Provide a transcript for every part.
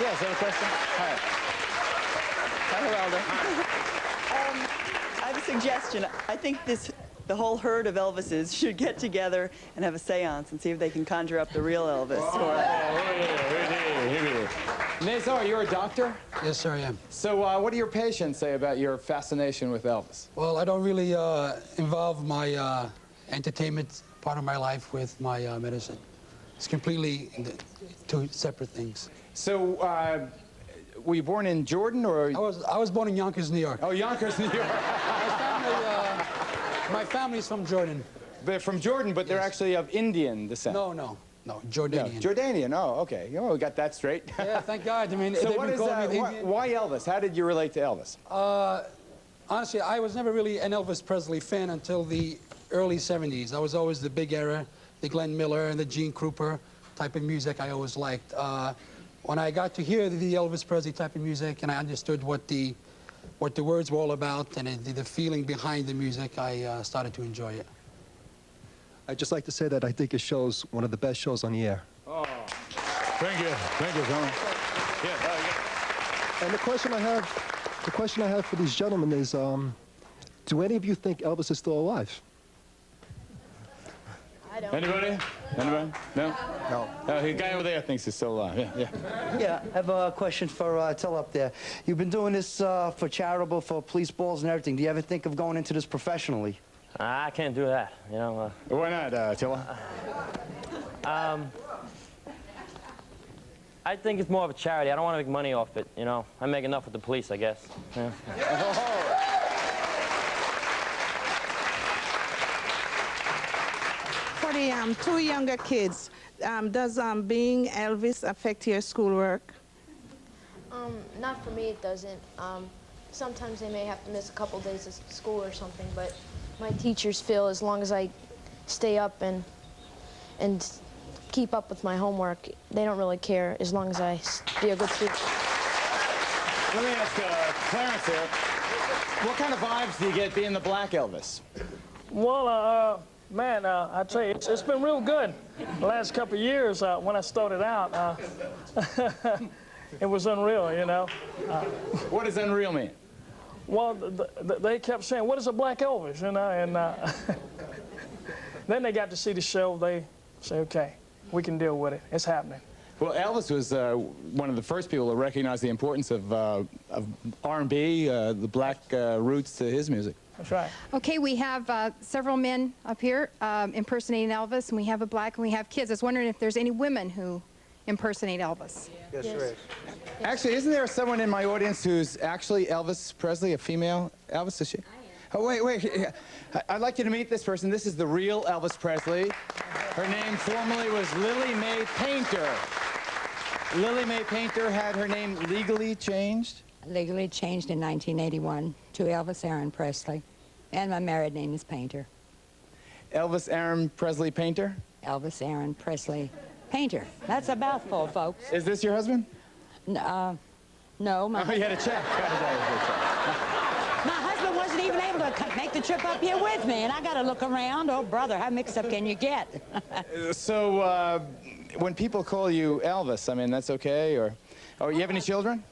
Yes, have a question? Hi. Hi, Geraldo. I have a suggestion. I think the whole herd of Elvises should get together and have a seance and see if they can conjure up the real Elvis. Nazar, you're a doctor? Yes, sir, I am. So what do your patients say about your fascination with Elvis? Well, I don't really involve my entertainment part of my life with my medicine. It's completely two separate things. So, were you born in Jordan, or? I was born in Yonkers, New York. Oh, Yonkers, New York. My family's from Jordan. They're from Jordan, but they're actually of Indian descent. No, Jordanian. No, Jordanian, oh, okay. Oh, we got that straight. Yeah, thank God. I mean, So they've what been is, calling me the Indian. why Elvis? How did you relate to Elvis? Honestly, I was never really an Elvis Presley fan until the early 70s. I was always the Big Era, the Glenn Miller and the Gene Krupa type of music I always liked. When I got to hear the Elvis Presley type of music and I understood what the words were all about and the feeling behind the music, I started to enjoy it. I'd just like to say that I think his show's one of the best shows on the air. Oh, thank you, Tony. Yeah, And the question I have for these gentlemen is, do any of you think Elvis is still alive? I don't. Anybody? Anybody? No? No. The guy over there thinks he's still alive. Yeah. Yeah, I have a question for Till up there. You've been doing this for charitable, for police balls and everything. Do you ever think of going into this professionally? I can't do that, you know. Why not, Tilla? I think it's more of a charity. I don't want to make money off it, you know. I make enough with the police, I guess. Yeah. For the two younger kids, does being Elvis affect your schoolwork? Not for me, it doesn't. Sometimes they may have to miss a couple days of school or something, but my teachers feel as long as I stay up and keep up with my homework, they don't really care as long as I be a good student. Let me ask Clarence here. What kind of vibes do you get being the Black Elvis? Well, man, I tell you, it's been real good. The last couple of years, when I started out, it was unreal, you know. What does unreal mean? Well, they kept saying, what is a Black Elvis, you know, and then they got to see the show. They say, okay, we can deal with it. It's happening. Well, Elvis was one of the first people to recognize the importance of R&B, the black roots to his music. That's right. Okay, we have several men up here impersonating Elvis, and we have a black, and we have kids. I was wondering if there's any women who impersonate Elvis. Yes, there is. Actually, isn't there someone in my audience who's actually Elvis Presley, a female Elvis? Is she? I am. Oh, wait. I'd like you to meet this person. This is the real Elvis Presley. Her name formerly was Lily Mae Painter. Lily Mae Painter had her name legally changed? Legally changed in 1981 to Elvis Aaron Presley. And my married name is Painter. Elvis Aaron Presley Painter? Elvis Aaron Presley Painter. That's a mouthful, folks. Is this your husband? No, my Oh, you had a check. My husband wasn't even able to make the trip up here with me, and I got to look around. Oh, brother, how mixed up can you get? So, when people call you Elvis, I mean, that's okay, or you have any children?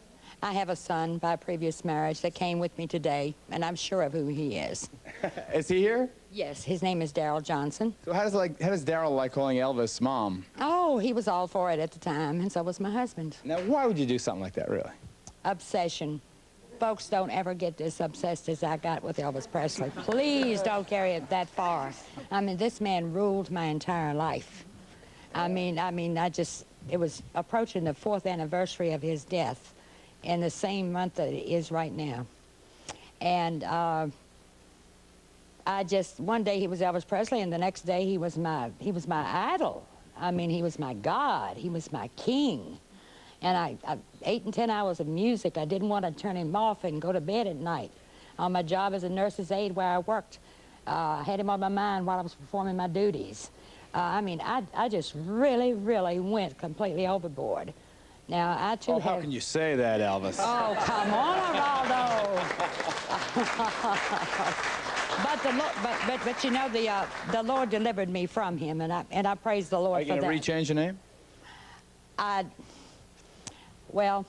I have a son by a previous marriage that came with me today, and I'm sure of who he is. Is he here? Yes, his name is Daryl Johnson. So how does Daryl like calling Elvis Mom? Oh, he was all for it at the time, and so was my husband. Now, why would you do something like that, really? Obsession. Folks don't ever get this obsessed as I got with Elvis Presley. Please don't carry it that far. I mean, this man ruled my entire life. It was approaching the 4th anniversary of his death in the same month that it is right now. And one day he was Elvis Presley, and the next day he was my idol. I mean, he was my God. He was my king. And 8 and 10 hours of music, I didn't want to turn him off and go to bed at night. On my job as a nurse's aide where I worked, I had him on my mind while I was performing my duties. I just really, really went completely overboard. Now, I too how can you say that, Elvis? Oh, come on, Geraldo. but you know, the Lord delivered me from him, and I praise the Lord for that. Are you going to rechange your name? Well,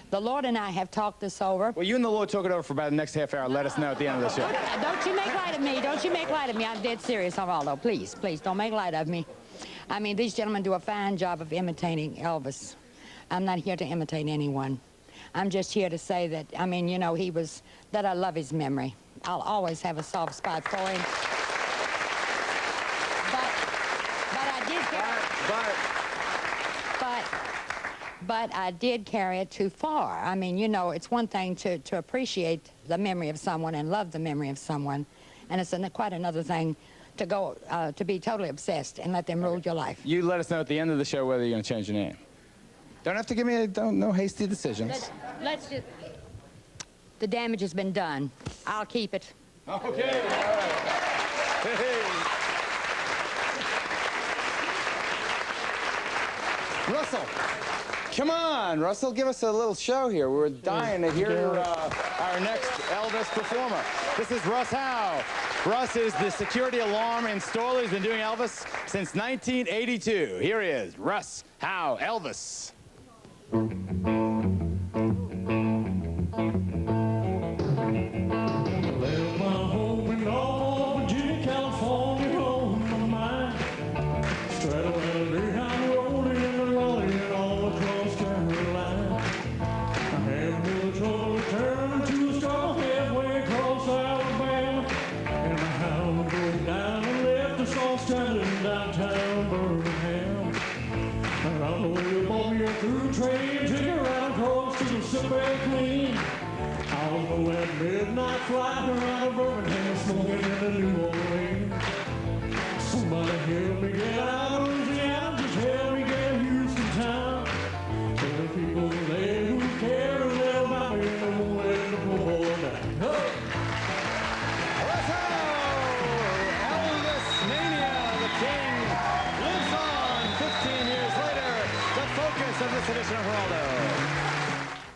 the Lord and I have talked this over. Well, you and the Lord talk it over for about the next half hour. Let us know at the end of the show. Don't you make light of me. Don't you make light of me. I'm dead serious, Geraldo. Please, please, don't make light of me. I mean, these gentlemen do a fine job of imitating Elvis. I'm not here to imitate anyone. I'm just here to say that, I mean, you know, that I love his memory. I'll always have a soft spot for him. But I did carry it too far. I mean, you know, it's one thing to appreciate the memory of someone and love the memory of someone, and it's quite another thing to go to be totally obsessed and let them rule your life. You let us know at the end of the show whether you're going to change your name. Don't have to give me no hasty decisions. Let's just. The damage has been done. I'll keep it. Okay. All right. Hey. Russell. Come on, Russell, give us a little show here. We're dying to hear our next Elvis performer. This is Russ Howe. Russ is the security alarm installer. He's been doing Elvis since 1982. Here he is, Russ Howe, Elvis. Midnight flight around of Birmingham, smoking in the New Orleans. Somebody help me get out of Louisiana, just help me get to Houston town. Tell the people there who care a little about me and won't let the poor boy die. Elvis Mania, the king, lives on 15 years later. The focus of this edition of Geraldo.